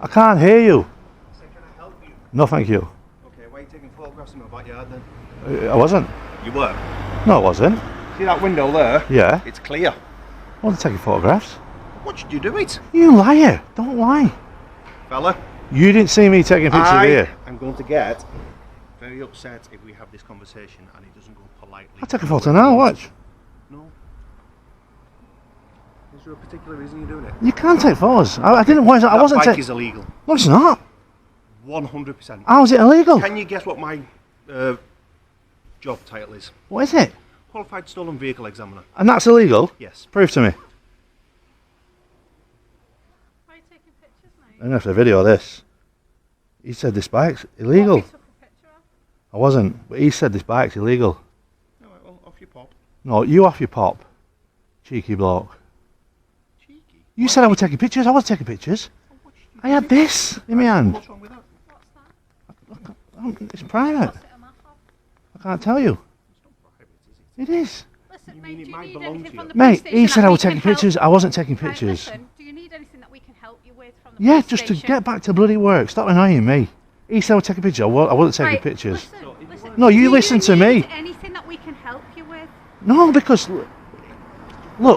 I can't hear you. I said, can I help you? No, thank you. Okay, why are you taking photographs in my backyard then? I wasn't. You were? No, I wasn't. See that window there? Yeah. It's clear. I wasn't taking photographs. What should you do it? You liar. Don't lie. Fella? You didn't see me taking pictures here. I'm going to get very upset if we have this conversation and it doesn't go politely. I'll take a photo now, watch. No. Is there a particular reason you're doing it? You can't take photos. I didn't want to. I wasn't taking. taking. Is illegal. No, it's not. 100%. How is it illegal? Can you guess what my job title is? What is it? Qualified Stolen Vehicle Examiner. And that's illegal? Yes. Prove to me. Why are you taking pictures, mate? I'm going to have to video this. He said this bike's illegal. What, you took a picture of? I wasn't, but he said this bike's illegal. Alright, well, off you pop. No, you off your pop. Cheeky bloke. Cheeky? You said I was taking pictures. I wasn't taking pictures. I had this in my hand. What's wrong with that? What's that? It's private. What's it a map of? I can't tell you. It's not private, is it? It is. Listen, You mate, mean do it you might need belong anything to from you? the Mate, police he station said that I we was can taking help? pictures. I wasn't taking Right, pictures. listen, do you need anything that we can help you with from the Yeah, police just to station? get back to bloody work. Stop annoying me. He said I was taking pictures. I wasn't taking Right, pictures. Listen, No, you do listen to need me. anything that we can help you with? No, because look,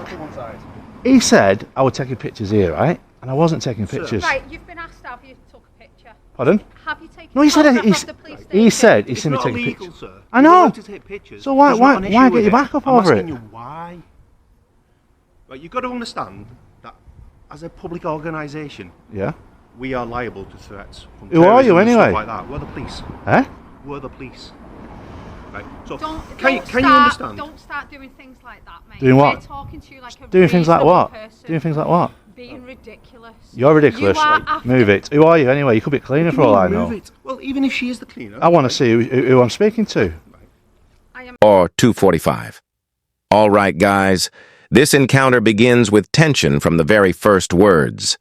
To one side. he said I was taking pictures here, right? And I wasn't taking pictures. Right, you've been asked, have you took a picture? Pardon? Have you taken No, he a said photograph he of the police he station? said he It's seen me not taking illegal, pictures. sir. I You're know. allowed to take pictures. So why- There's why- not an why issue get with your it. back up I'm over asking it? you why. Right, you've got to understand that as a public organisation, Yeah. we are liable to threats from Who are you terrorism and stuff anyway? like that. We're the police. Eh? We're the police. Right. So Don't can you start, understand? Don't start doing things like that, mate. Doing what? We're talking to you like a Doing things like reasonable what? person. Doing things like what? Being ridiculous. You're ridiculous. You are after Move it. Who are you anyway? You could be a cleaner for all I know. Move it. Well, even if she is the cleaner. I want to see who I'm speaking to. Or 2:45. All right, guys. This encounter begins with tension from the very first words.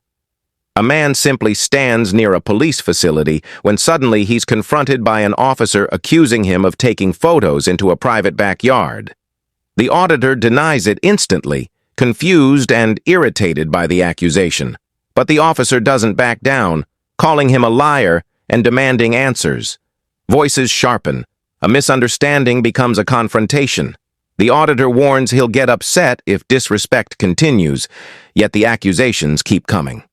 A man simply stands near a police facility when suddenly he's confronted by an officer accusing him of taking photos into a private backyard. The auditor denies it instantly, confused and irritated by the accusation. But the officer doesn't back down, calling him a liar and demanding answers. Voices sharpen. A misunderstanding becomes a confrontation. The auditor warns he'll get upset if disrespect continues, yet the accusations keep coming.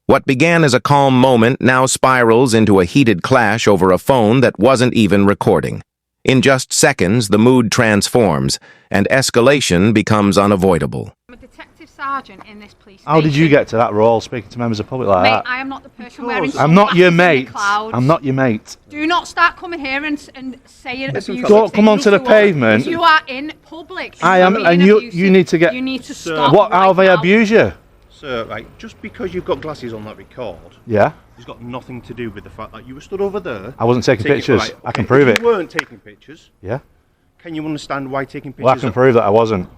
What began as a calm moment now spirals into a heated clash over a phone that wasn't even recording. In just seconds, the mood transforms, and escalation becomes unavoidable. I'm a detective sergeant in this police How did you station. get to that role, speaking to members of the public like Mate, that? I am not the person Because wearing I'm not your sunglasses in mate. the clouds. I'm not your mate. Do not start coming here and saying Listen, abusive Don't come things onto the to us. pavement. You are in public. I You am, are being and you abusive. need to get. You need to Sir. stop. What? How right they now. abuse you? Sir, right, just because you've got glasses on that record, Yeah. it's got nothing to do with the fact that you were stood over there. I wasn't taking pictures. Right, I can okay, prove if it. you weren't taking pictures, Yeah. can you understand why taking pictures? Well, I can prove that I wasn't.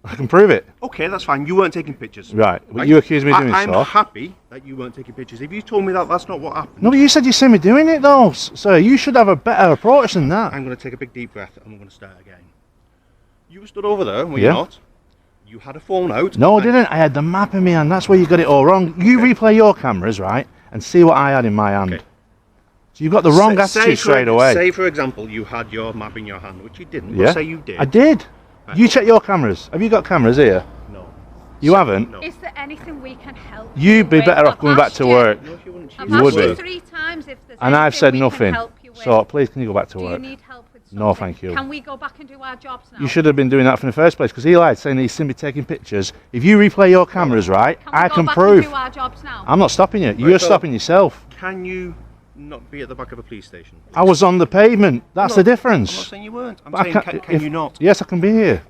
I can prove it. Okay, that's fine. You weren't taking pictures. Right. But you accuse me of doing I'm so. happy that you weren't taking pictures. If you told me that that's not what happened, No, but you said you see me doing it though, sir. You should have a better approach than that. I'm going to take a big deep breath and I'm going to start again. You were stood over there, were Yeah. you not? You had a phone out. No, I and- didn't. I had the map in my hand. That's where you got it all wrong. You replay your cameras, right, and see what I had in my hand. Okay. So you've got the wrong Say attitude straight away. Say, for example, you had your map in your hand, which you didn't. Yeah. But say you did. I did. Right. You check your cameras. Have you got cameras here? No. You haven't? No. Is there anything we can help You'd be with? better off I've going back asked to you- work. No, if you wouldn't I've choose You would asked you be. 3 times if there's And I've anything said we nothing. Can help you with. So please, can you go back to Do you work? need help with something? No, thank you. Can we go back and do our jobs now? You should have been doing that from the first place, because he lied, saying he's seen me taking pictures. If you replay your cameras, right, Can we I go can back prove. And do our jobs now? I'm not stopping you. You're so- stopping yourself. Can you not be at the back of a police station? I was on the pavement. That's the I'm not difference. saying you weren't. I'm But I saying, can't- can if- you not? Yes, I can be here.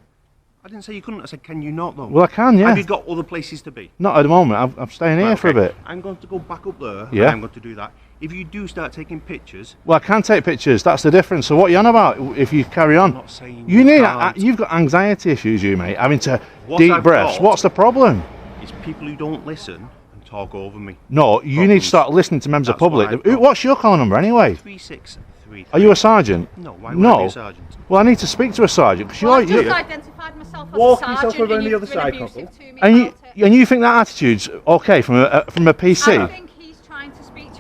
I didn't say you couldn't. I said, can you not, though? Well, I can, yeah. Have you got other places to be? Not at the moment. I'm staying here Right, for a okay. bit. I'm going to go back up there. Yeah. And I'm going to do that. If you do start taking pictures, Well, I can take pictures. That's the difference. So what are you on about? If you carry on, I'm not saying you you need. can't. You've got anxiety issues, you mate. Having to What deep I've breaths. got- What's the problem? it's people who don't listen and talk over me. No, you need to Problems. start listening to members of That's what public. I've got. What's your call number anyway? 3633. Are you a sergeant? No, why would I be a sergeant? Well, I need to speak to a sergeant because Well, I've you're. just identified myself as Walk a yourself sergeant around and the you've other been side, abusive couple. to me And about it. you think that attitude's okay from a PC? I think he's trying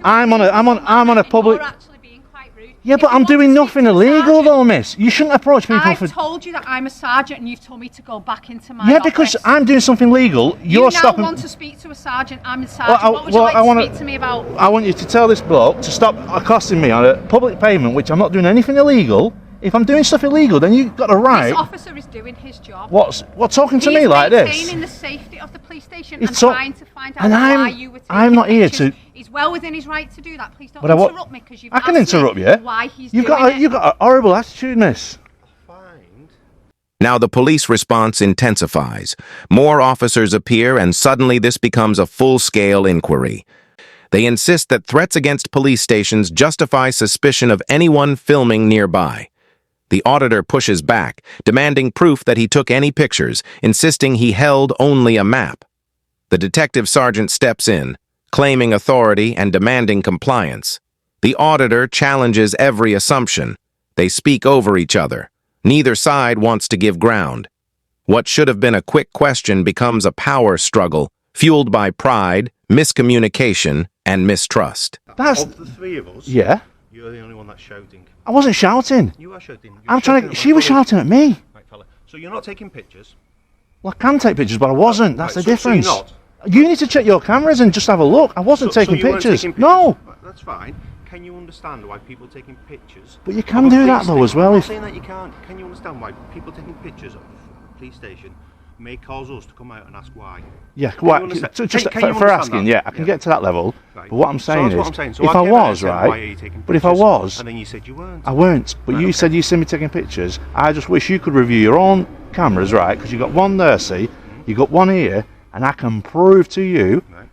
I'm on a public. You're actually being quite rude. Yeah, If but you I'm want to doing speak nothing to a illegal sergeant- though, miss. You shouldn't approach people I've for. told you that I'm a sergeant and you've told me to go back into my Yeah, office. because I'm doing something legal. You You're now stopping. want to speak to a sergeant. I'm a sergeant. I- what would you well, like I to wanna- speak to me about? I want you to tell this bloke to stop accosting me on a public pavement, which I'm not doing anything illegal. If I'm doing stuff illegal, then you've got a right. This officer is doing his job. What talking to He's me like this? maintaining the safety of the police station He's and so- trying to find out and why you were taking I'm not here pictures. to- He's well within his right to do that. Please don't But I interrupt me because you've I can asked me interrupt you. why he's You've doing got it. you've got a horrible attitude, miss. Find. Now the police response intensifies. More officers appear, and suddenly this becomes a full-scale inquiry. They insist that threats against police stations justify suspicion of anyone filming nearby. The auditor pushes back, demanding proof that he took any pictures, insisting he held only a map. The detective sergeant steps in, claiming authority and demanding compliance. The auditor challenges every assumption. They speak over each other. Neither side wants to give ground. What should have been a quick question becomes a power struggle, fueled by pride, miscommunication, and mistrust. That's Of the three of us, yeah. you're the only one that's shouting. I wasn't shouting. You are shouting. You're I'm trying shouting to. at She my was colleague. shouting at me. Right, fella. So you're not taking pictures. Well, I can take pictures, but I wasn't. That's Right, the so you're difference. not? You need to check your cameras and just have a look. I wasn't taking you weren't pictures. taking No. Right, that's fine. Can you understand why people taking pictures? But you of can a do police that though as station- well I'm not if- saying that you can't. Can you understand why people taking pictures of a police station may cause us to come out and ask why? Yeah, you quite. understand- Just can you for understand asking, that? yeah, I can Yeah. get to that level. Right. But what I'm So saying that's is, what I'm saying. So if I I came out and was said, right, why are you taking but if I pictures? was, and then you said you weren't. I weren't. But Right, you okay. said you see me taking pictures. I just wish you could review your own cameras, right? Because you got one there, see, you got one here, and I can prove to you Right.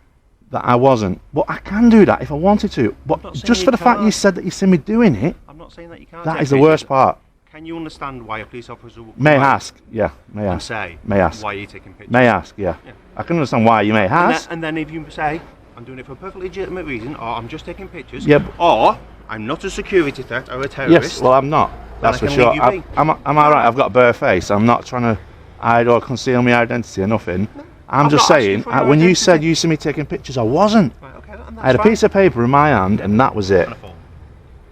that I wasn't. But I can do that if I wanted to. But not saying just you for the fact you can't. said that you see me doing it, I'm not saying that you can't. that take is the pictures. worst part. Can you understand why a police officer would May come out ask, yeah, may and ask, say may ask, why are you taking pictures? may ask, yeah. Yeah. I can understand why you may ask. And then if you say, I'm doing it for a perfectly legitimate reason, or I'm just taking pictures, Yep. or I'm not a security threat or a terrorist. Yes, well, I'm not. That's I for can sure. leave you be. Am I right? I've got a bare face. I'm not trying to hide or conceal my identity or nothing. I'm I've just not asked you saying, for your when you identity. said you see me taking pictures, I wasn't. Right, okay, and I had a that's piece of paper in my hand, and that was it. fine. And a phone.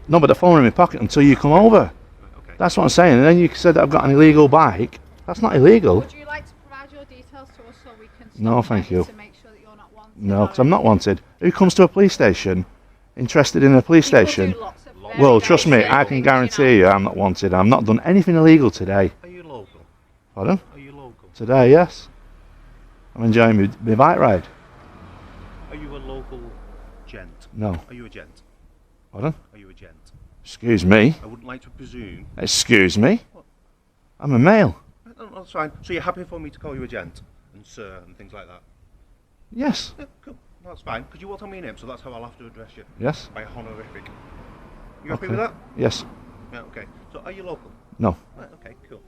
No, but the phone in my pocket until you come over. Right, okay. That's what I'm saying. And then you said that I've got an illegal bike. That's not illegal. Would you like to provide your details to us so we can stop No, thank checking you. to make sure that you're not wanted? No, because I'm not wanted. Who comes to a police station interested in a police People do station? lots of very, Well, very trust me, silly I can things, guarantee you I'm not wanted. I've not done anything illegal today. Are you local? Pardon? Are you local? Today, yes. I'm enjoying my bike ride. Are you a local gent? No. Are you a gent? Pardon? Are you a gent? Excuse me. I wouldn't like to presume. Excuse me. What? I'm a male. No, that's fine. So you're happy for me to call you a gent and sir and things like that? Yes. Yeah, cool. That's fine. Because you will tell me your name, so that's how I'll have to address you. Yes. By honorific. You happy Okay. with that? Yes. Yeah, okay. So are you local? No. Right, okay, cool.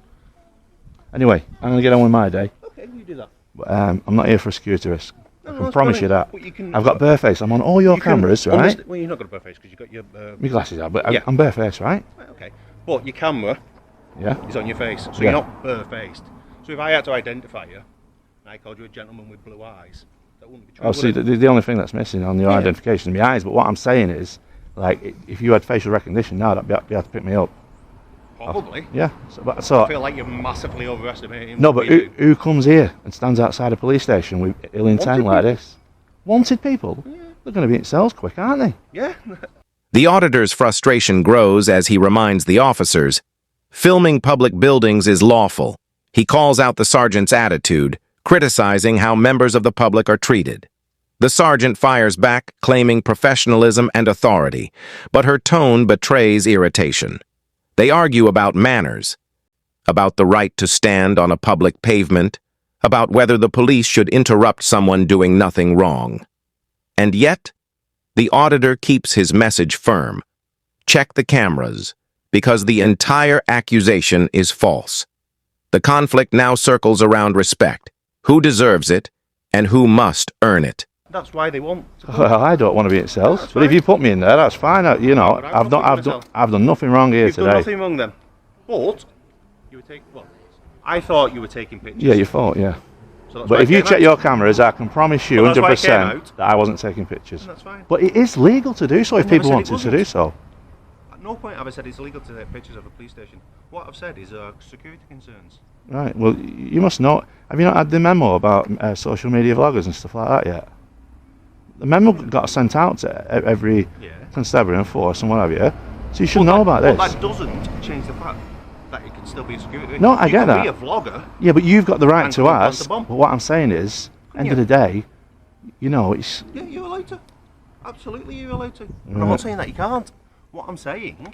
Anyway, I'm going to get on with my day. Okay, you do that. But, I'm not here for a security risk. I No, can that's promise fine. you that. But you can- I've got bare face. I'm on all your You can cameras, right? Well, you're not got a bare face because you've got your. My glasses are, but Yeah. I'm bare face, right? Right, okay. But your camera Yeah. is on your face, so Yeah. you're not bare-faced. So if I had to identify you, and I called you a gentleman with blue eyes, that wouldn't be true. Oh, would see, it? the only thing that's missing on your Yeah. identification is my eyes. But what I'm saying is, like, if you had facial recognition now, that'd be able to pick me up. Probably. Yeah. I So feel like you're massively overestimating. no, what but we do. who comes here and stands outside a police station with ill intent Wanted like people. this? Wanted people? They're going to be in cells quick, aren't they? Yeah. The auditor's frustration grows as he reminds the officers, filming public buildings is lawful. He calls out the sergeant's attitude, criticizing how members of the public are treated. The sergeant fires back, claiming professionalism and authority, but her tone betrays irritation. They argue about manners, about the right to stand on a public pavement, about whether the police should interrupt someone doing nothing wrong. And yet, the auditor keeps his message firm. Check the cameras, because the entire accusation is false. The conflict now circles around respect, who deserves it, and who must earn it. That's why they want. Well, I don't want to be in cells, That's but if fine. you put me in there, that's fine. You know, but I'm not putting myself. I've done nothing wrong here You've today. done nothing wrong then. But you were taking. Well, I thought you were taking pictures. Yeah, you thought, yeah. So that's But why if I you came check out. your cameras, I can promise you Well, that's why I came 100% out. that I wasn't taking pictures. And that's fine. But it is legal to do so if I never people said wanted it to do wasn't. so. At no point have I said it's illegal to take pictures of a police station. What I've said is security concerns. Right, well, you must know. Have you not had the memo about social media vloggers and stuff like that yet? The memo got sent out to every Yeah. constabulary and force and what have you. So you should But know that- about but this. that doesn't change the fact that it can still be a security. No, I get that. You can be a vlogger. Yeah, but you've got the right And to come and plant ask. a bomb. But what I'm saying is, end of you? the day, you know, it's Yeah, you're allowed to. Absolutely, you're allowed to. And I'm not saying that you can't. What I'm saying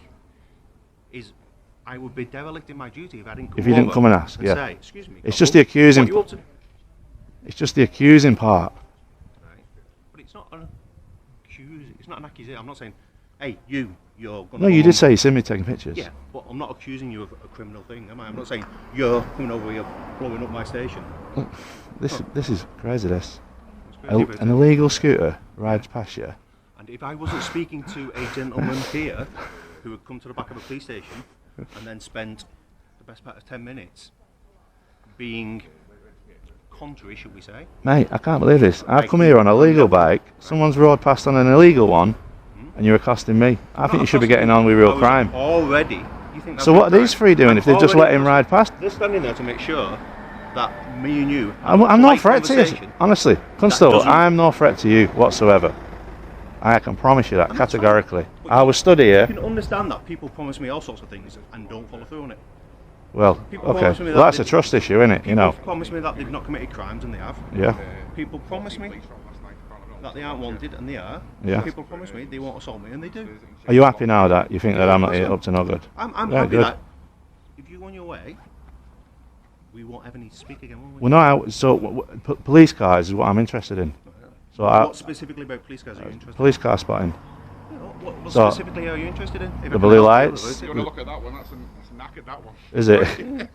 is, I would be derelict in my duty if I didn't come If you didn't over come and ask, and yeah. say, excuse me. It's just the accusing. What you up to? it's just the accusing part. Right. But it's not an accusing. It's not an accusation. I'm not saying, hey, you're going to. No, you did say you seen me taking pictures. Yeah, but I'm not accusing you of a criminal thing, am I? I'm not saying you're coming over here blowing up my station. This is crazy. This It's crazy, but- an illegal scooter rides past you. And if I wasn't speaking to a gentleman here who had come to the back of a police station and then spent the best part of 10 minutes being contrary, should we say? Mate, I can't believe this. I've come here on a legal bike. Someone's rode past on an illegal one, and you're accosting me. I think you should be getting on with real crime. Already. You think that's So what are real these crime? three doing if they've just let him ride past? They're standing there to make sure that me and you. I'm have a no polite threat to you. conversation. Honestly, Constable, doesn't- I'm no threat to you whatsoever. I can promise you that And that's fine. categorically. But I was stood You here. can understand that people promise me all sorts of things and don't follow through on it. Well, people okay. promise me Well, that that's a they- trust issue, isn't it? You know. People promise me that they've not committed crimes and they have. Yeah. People promise me that they aren't wanted and they are. Yeah. People promise me they won't assault me and they do. Are you happy now that you think that I'm not here up to no good? I'm Right, happy good. that if you go on your way, we won't ever need to speak again, will we? Well, no. Police cars is what I'm interested in. So What specifically about police cars are you interested police car spotting. in? What so- specifically are you interested in? If I The can blue help you lights. with it. You want to look at that one? That's knackered, that one. Is it? You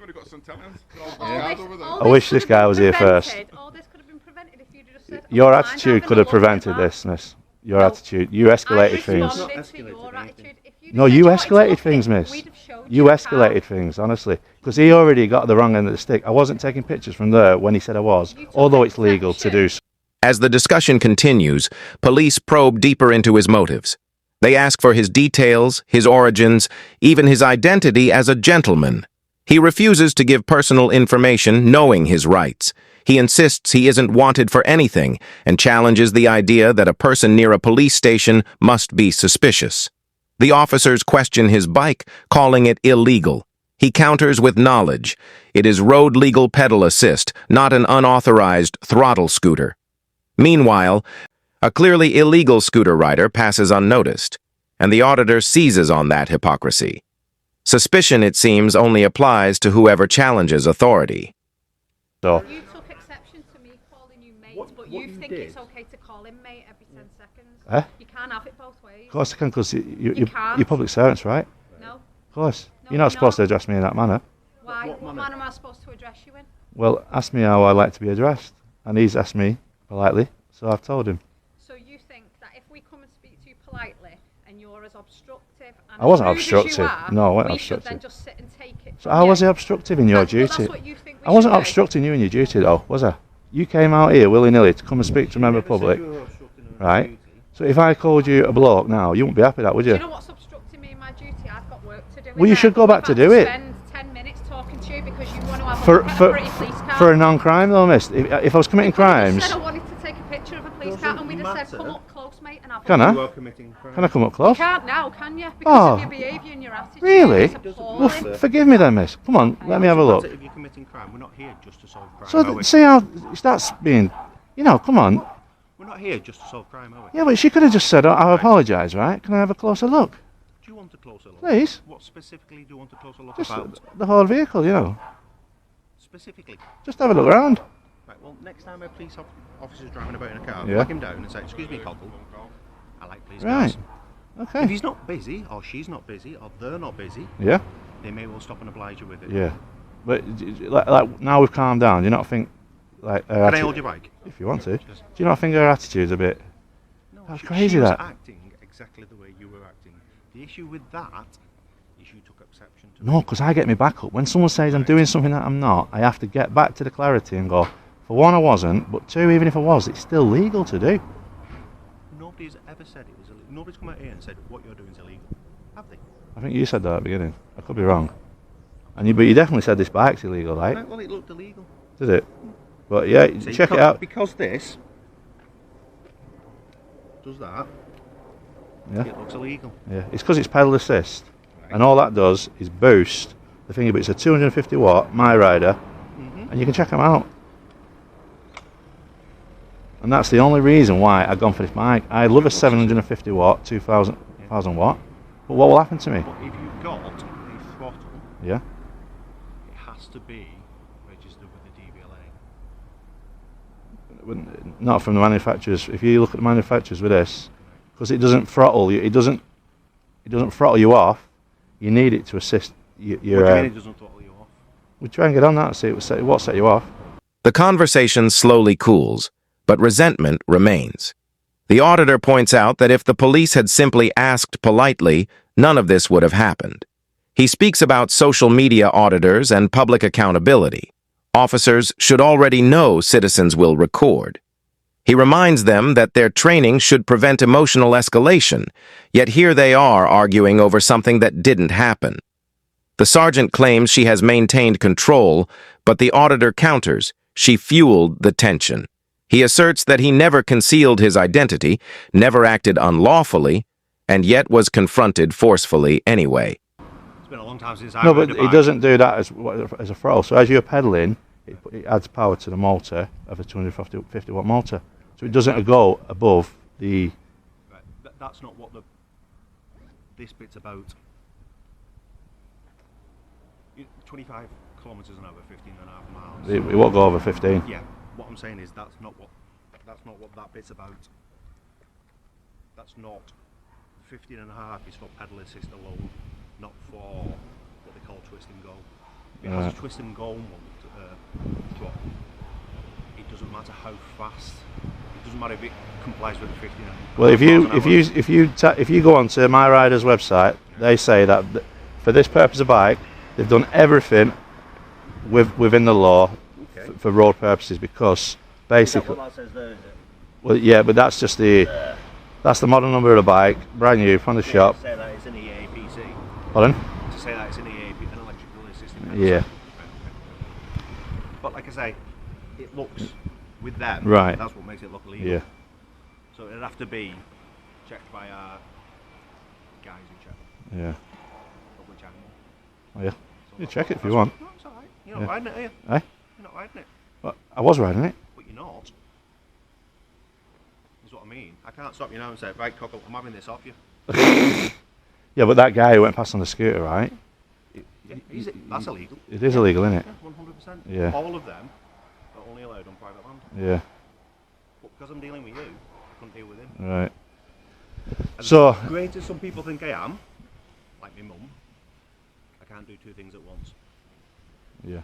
only got some talent. I wish this guy was here first. All this could have been prevented if you'd just said, Your "Oh, mind attitude having could a have look at prevented that." this, miss. Your No. attitude. You escalated I things. responded Not to escalated your anything. attitude. If you'd No, said you wanted to escalated look things, it, miss. we'd have showed You the car. escalated things, honestly. Because he already got the wrong end of the stick. I wasn't taking pictures from there when he said I was, You took although it's legal to exception. do so. As the discussion continues, police probe deeper into his motives. They ask for his details, his origins, even his identity as a gentleman. He refuses to give personal information, knowing his rights. He insists he isn't wanted for anything and challenges the idea that a person near a police station must be suspicious. The officers question his bike, calling it illegal. He counters with knowledge. It is road legal pedal assist, not an unauthorized throttle scooter. Meanwhile, a clearly illegal scooter rider passes unnoticed, and the auditor seizes on that hypocrisy. Suspicion, it seems, only applies to whoever challenges authority. So, You took exception to me calling you mate, What- but what you you think did- it's okay to call him mate every 10 seconds. Eh? You can't have it both ways. of course I can, because You can't. you're public servants, right? No. Of course. No, You're not you're supposed to not. address me in that manner. Why? What What manner? manner am I supposed to address you in? Well, ask me how I like to be addressed. And he's asked me politely, so I've told him. So you think that if we come and speak to you politely and you're as obstructive and I wasn't as rude as you obstructive. are, No, I wasn't we should then obstructive. just sit and take it. So from how you? was he obstructive in your Well, duty? that's what you think we I wasn't should do. obstructing you in your duty, though, was I? You came out here willy-nilly to come and speak to a member of the public, right? So if I called you a bloke now, you wouldn't be happy with that, would Do you? you know what's obstructing me in my duty? I've got work to do. Well, you in should there. go back We've to had do it. Spend 10 minutes talking to you because you want to have a For, look at a for, pretty police car. for a non-crime, though, miss. If I was committing You could have just crimes, said I wanted to take a picture of a police car and we'd have said, Doesn't come matter. up close, mate, and have a can look. You I? are committing crime. Can I come up You close? can't now, can you? Because Oh. of your behaviour and your attitude. Really? It's Well, appalling. forgive me then, miss. Come on, let me have a look. If you're committing crime, we're not here just to solve crime, So, are we? see how that's being, come on. We're not here just to solve crime, are we? Yeah, but she could have just said, I apologise, right? Can I have a closer look? Do you want a closer look? Please. What specifically do you want a closer look Just about? the whole vehicle, Specifically. Just have a look around. Right, well, next time a police officer's driving about in a car, Yeah. whack him down and say, excuse me, Cockle, I like police Right. cars. If Okay. he's not busy, or she's not busy, or they're not busy, Yeah? they may well stop and oblige you with it. Yeah. But like now we've calmed down, do you not think like her Can I hold atti- your bike? if you want to? Do Just- you not think her attitude's a bit No, That's she crazy, was that. acting exactly the way you were acting. The issue with that you took exception to. No, because I get me back up. When someone says I'm doing something that I'm not, I have to get back to the clarity and go, for one, I wasn't, but two, even if I was, it's still legal to do. Nobody's ever said it was illegal. Nobody's come out here and said what you're doing is illegal. Have they? I think you said that at the beginning. I could be wrong. But you definitely said this bike's illegal, right? Right, well, it looked illegal. Did it? But yeah, See, check it out. Because this does that, Yeah, it looks illegal. yeah. It's because it's pedal assist, Right. and all that does is boost the thingy. But it's a 250 watt My Rider, and you can check them out. And that's the only reason why I've gone for this bike. I love a 750 watt, 2000 watt. But what will happen to me? But if you've got a throttle, Yeah. it has to be registered with the DVLA. Not from the manufacturers. If you look at the manufacturers with this, because it doesn't throttle you, it doesn't throttle you off. You need it to assist your. What do you mean it doesn't throttle you off? We try and get on that and see what set you off. The conversation slowly cools, but resentment remains. The auditor points out that if the police had simply asked politely, none of this would have happened. He speaks about social media auditors and public accountability. Officers should already know citizens will record. He reminds them that their training should prevent emotional escalation, yet here they are arguing over something that didn't happen. The sergeant claims she has maintained control, but the auditor counters she fueled the tension. He asserts that he never concealed his identity, never acted unlawfully, and yet was confronted forcefully anyway. It's been a long time since I No, rode but a bike. it doesn't do that as a throttle. So as you're pedaling, it adds power to the motor of a 250 watt motor. So it doesn't go above the. Right. That's not what this bit's about. 25 kilometres an hour, 15.5 miles. It won't go over 15. Yeah. What I'm saying is that's not what that bit's about. That's not 15.5 is for pedal assist alone, not for what they call twist and go. If it has a twist and go throttle, it doesn't matter how fast. It doesn't matter if it complies with the 15. Well, if you go onto My Rider's website, they say that for this purpose of bike, they've done everything within the law for road purposes, because basically. That says there, is it? Well, yeah, but that's just that's the model number of the bike, brand new from the shop. To say that it's an EAPC. Pardon? To say that it's an EAP, an electrical assistant. Yeah. But like I say, it looks with them. Right. That's what makes it look illegal. Yeah. So it'd have to be checked by our guys who check Yeah. public animal. Oh, yeah. You check it if you want. No, it's alright. You're not riding it, are you? Eh? You're not riding it. Well, I was riding it. But you're not. Is what I mean. I can't stop you now and say, right, cockle, I'm having this off you. Yeah, but that guy who went past on the scooter, right? Yeah, that's illegal. It is illegal, isn't it? Yeah, 100%. Yeah. All of them are only allowed on private land. Yeah. But because I'm dealing with you, I couldn't deal with him. Right. As So. great as some people think I am, like my mum, I can't do two things at once. Yeah.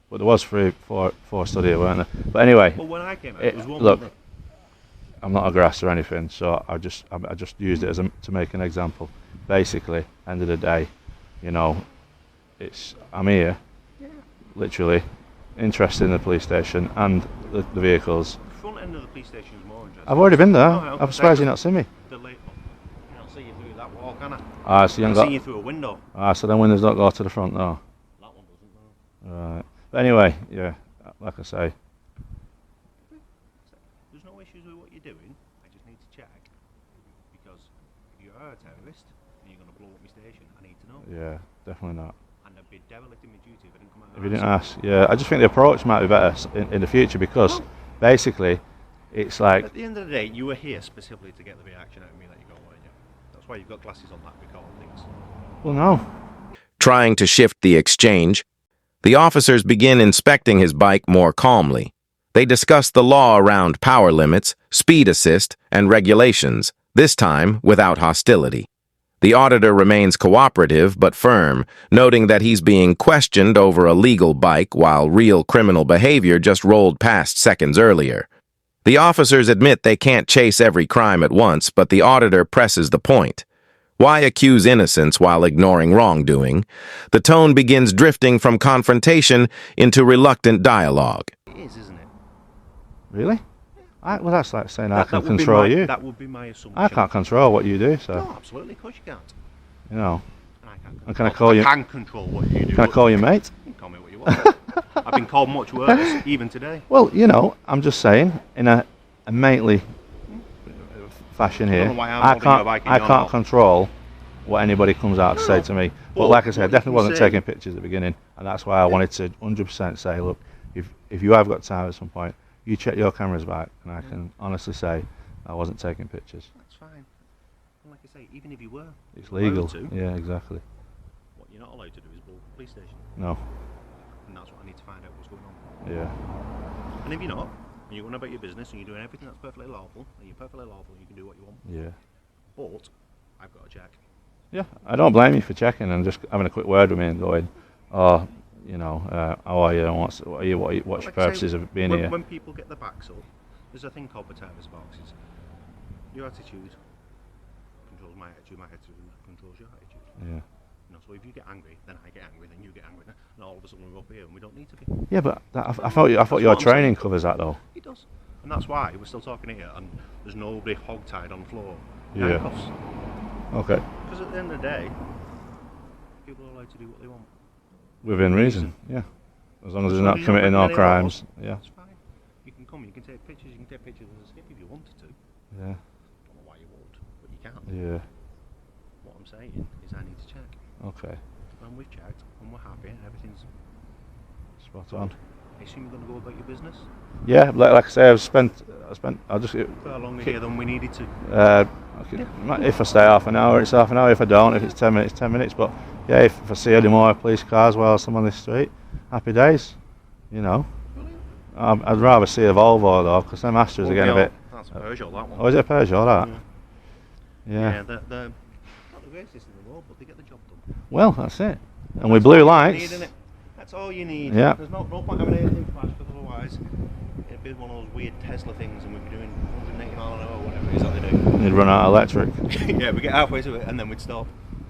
But there was four study, weren't there? But anyway. But when I came out, it was one. Look, I'm not a grass or anything, so I just used it to make an example. Basically, end of the day, you know, I'm here, literally, interested in the police station and the vehicles. The front end of the police station is more interesting. I've already been there. Oh, yeah, I'm surprised you've not seen me. The late, I can't see you through that wall, can I? So you I haven't can see got. you through a window. So then windows don't go to the front, though. That one doesn't, no. Right. But anyway, yeah, like I say, There's no issues with what you're doing. I just need to check. Because if you are a terrorist and you're going to blow up my station, I need to know. yeah, definitely not. And I'd be derelict in my duty if I didn't come out. If you didn't ask, yeah, I just think the approach might be better in the future, because basically, it's like. At the end of the day, you were here specifically to get the reaction out of me that you got, weren't you? That's why you've got glasses on that record things. Well, no. Trying to shift the exchange, the officers begin inspecting his bike more calmly. They discuss the law around power limits, speed assist, and regulations, this time without hostility. The auditor remains cooperative but firm, noting that he's being questioned over a legal bike while real criminal behavior just rolled past seconds earlier. The officers admit they can't chase every crime at once, but the auditor presses the point. Why accuse innocence while ignoring wrongdoing? The tone begins drifting from confrontation into reluctant dialogue. It is, isn't it? Really? Well, that's like saying I can would be control my- you. That would be my assumption. I can't control what you do, so No, absolutely, of course you can't. you know. And I can't And can I control- call you? can control what you do. Can I call you mate? You can call me what you want. I've been called much worse, even today. Well, you know, I'm just saying in a mately fashion I don't here. know why I'm I holding your can't. bike and I you're can't not. control what anybody comes out to say to me. But But like I said, I what you definitely can wasn't say- taking pictures at the beginning, and that's why I wanted to 100% say, look, if you have got time at some point, you check your cameras back, and I can honestly say I wasn't taking pictures. That's fine. And like I say, even if you were, It's allowed legal. to, Yeah, exactly. what you're not allowed to do is bulk the police station. No. And that's what I need to find out what's going on. Yeah. And if you're not, and you're going about your business and you're doing everything that's perfectly lawful, and you're perfectly lawful, you can do what you want. Yeah. But I've got to check. Yeah. I don't blame you for checking and just having a quick word with me and going, oh, you know, how are you? And what's your Like purposes I say, of being when, here? When people get their backs up, there's a thing called potatoes boxes. Your attitude controls my attitude controls your attitude. Yeah. You know, so if you get angry, then I get angry, then you get angry, and all of a sudden we're up here and we don't need to be. Yeah, but I thought your what I'm training saying. covers that though. It does. And that's why we're still talking here and there's nobody hog-tied on the floor. Yeah. Okay. Because at the end of the day, people are allowed to do what they want. Within reason. Yeah. As long as they're long not as you're not committing no breaking any crimes. laws, Yeah. That's fine. You can come, you can take pictures of the skip if you wanted to. Yeah. Don't know why you won't, but you can. Yeah. What I'm saying is I need to check. Okay. And we've checked, and we're happy, and everything's Spot on. I assume you're going to go about your business? Yeah, like I say, I'll just Far longer here than we needed to. if I stay half an hour, it's half an hour. If I don't, if it's 10 minutes, 10 minutes. But yeah, if I see any more police cars whilst I'm on this street, happy days. You know, I'd rather see a Volvo though, because them Astras are getting a bit. That's a Peugeot, that one. Oh, is it a Peugeot that? Yeah, Yeah. they're not the greatest in the world, but they get the job done. Well, that's it. And with blue lights. That's all you need. Yeah. There's no point having anything flash, because otherwise it'd be one of those weird Tesla things and we'd be doing 180 mile an hour or whatever it is that they do. You'd run out of electric. Yeah, we get halfway to it and then we'd stop.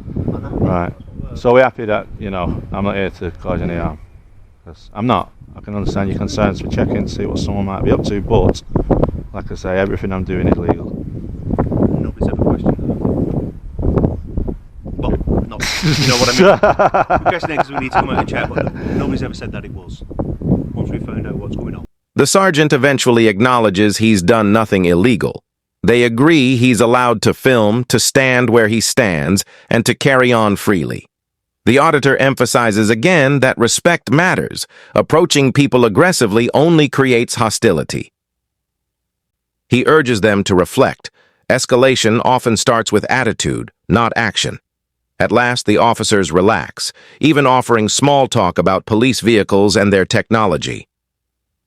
Right. So we're happy that, you know, I'm not here to cause any harm. 'Cause I'm not. I can understand your concerns for checking to see what someone might be up to, but like I say, everything I'm doing is legal. Nobody's ever questioned that. Well, no, you know what I mean? We're questioning because we need to come out and check, but nobody's ever said that it was. Once we found out what's going on. The sergeant eventually acknowledges he's done nothing illegal. They agree he's allowed to film, to stand where he stands, and to carry on freely. The auditor emphasizes again that respect matters. Approaching people aggressively only creates hostility. He urges them to reflect. Escalation often starts with attitude, not action. At last, the officers relax, even offering small talk about police vehicles and their technology.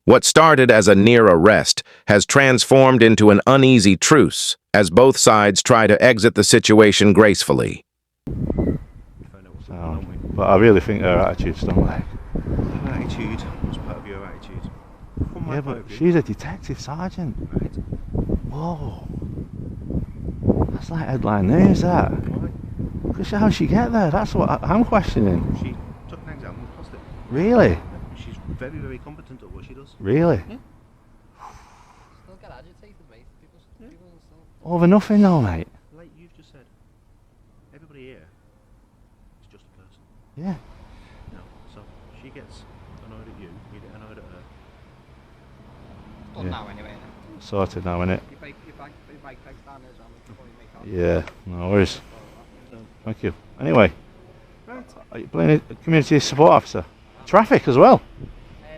What started as a near arrest has transformed into an uneasy truce as both sides try to exit the situation gracefully. But I really think her attitude's don't like. Her attitude was part of your attitude. From my Yeah, point but of view, she's a detective sergeant. right? Whoa. That's like headline news, that. Why? Because how'd she get there? That's what I'm questioning. She took an exam and passed it. Really? She's very, very competent at what she does. Really? Still get agitated, mate. People still. Over nothing though, mate. Like you've just said, everybody here is just a person. Yeah. You know, so she gets annoyed at you, you get annoyed at her. Done Yeah. now anyway. Sorted now, innit? Your bike pegs down there as well before you make out. Yeah, no worries. Thank you. Anyway, are you playing a community support officer? Traffic as well.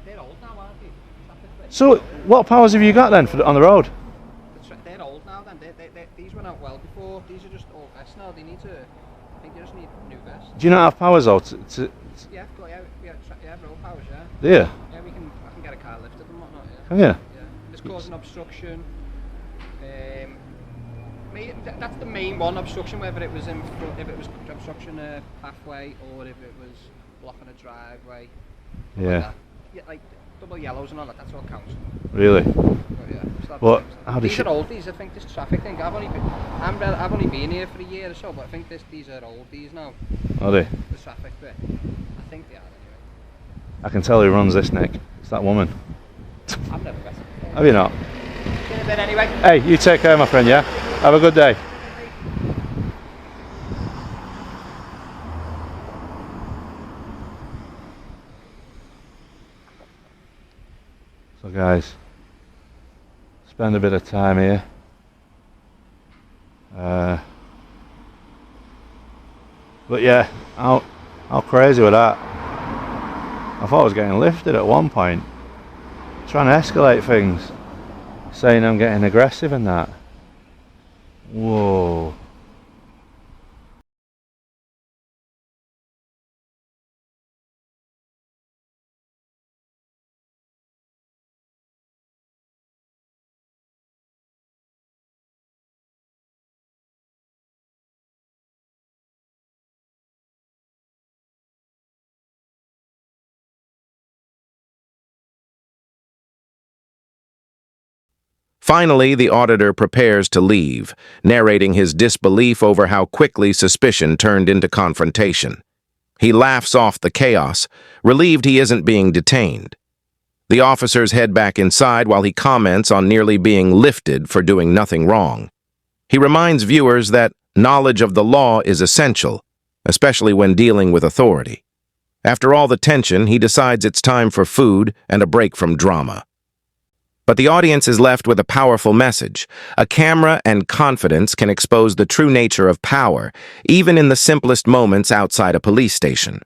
They're old now, aren't they? Traffic So, what powers have you got then for on the road? they're old now then. These went out well before. These are just old vests now. They need to. I think they just need new vests. Do you not have powers though? Yeah, road powers, yeah. Do you? Yeah, I can get a car lifted and whatnot, yeah. Can you? Yeah. It's causing obstruction. That's the main one, obstruction, whether it was if it was obstruction a pathway or if it was blocking a driveway. Yeah. Like double yellows and all that, that's what counts. Really? But yeah. stop. But how does These she? are oldies. I think this traffic thing. I've only been here for a year or so, but I think these are oldies now. Are they? The traffic bit. I think they are anyway. I can tell who runs this, Nick. It's that woman. I've never met her. Have you not? In a bit anyway. Hey, you take care, my friend. Yeah. Have a good day. So, guys, spend a bit of time here. But yeah, how crazy was that? I thought I was getting lifted at one point, trying to escalate things, saying I'm getting aggressive and that. Whoa. Finally, the auditor prepares to leave, narrating his disbelief over how quickly suspicion turned into confrontation. He laughs off the chaos, relieved he isn't being detained. The officers head back inside while he comments on nearly being lifted for doing nothing wrong. He reminds viewers that knowledge of the law is essential, especially when dealing with authority. After all the tension, he decides it's time for food and a break from drama. But the audience is left with a powerful message. A camera and confidence can expose the true nature of power, even in the simplest moments outside a police station.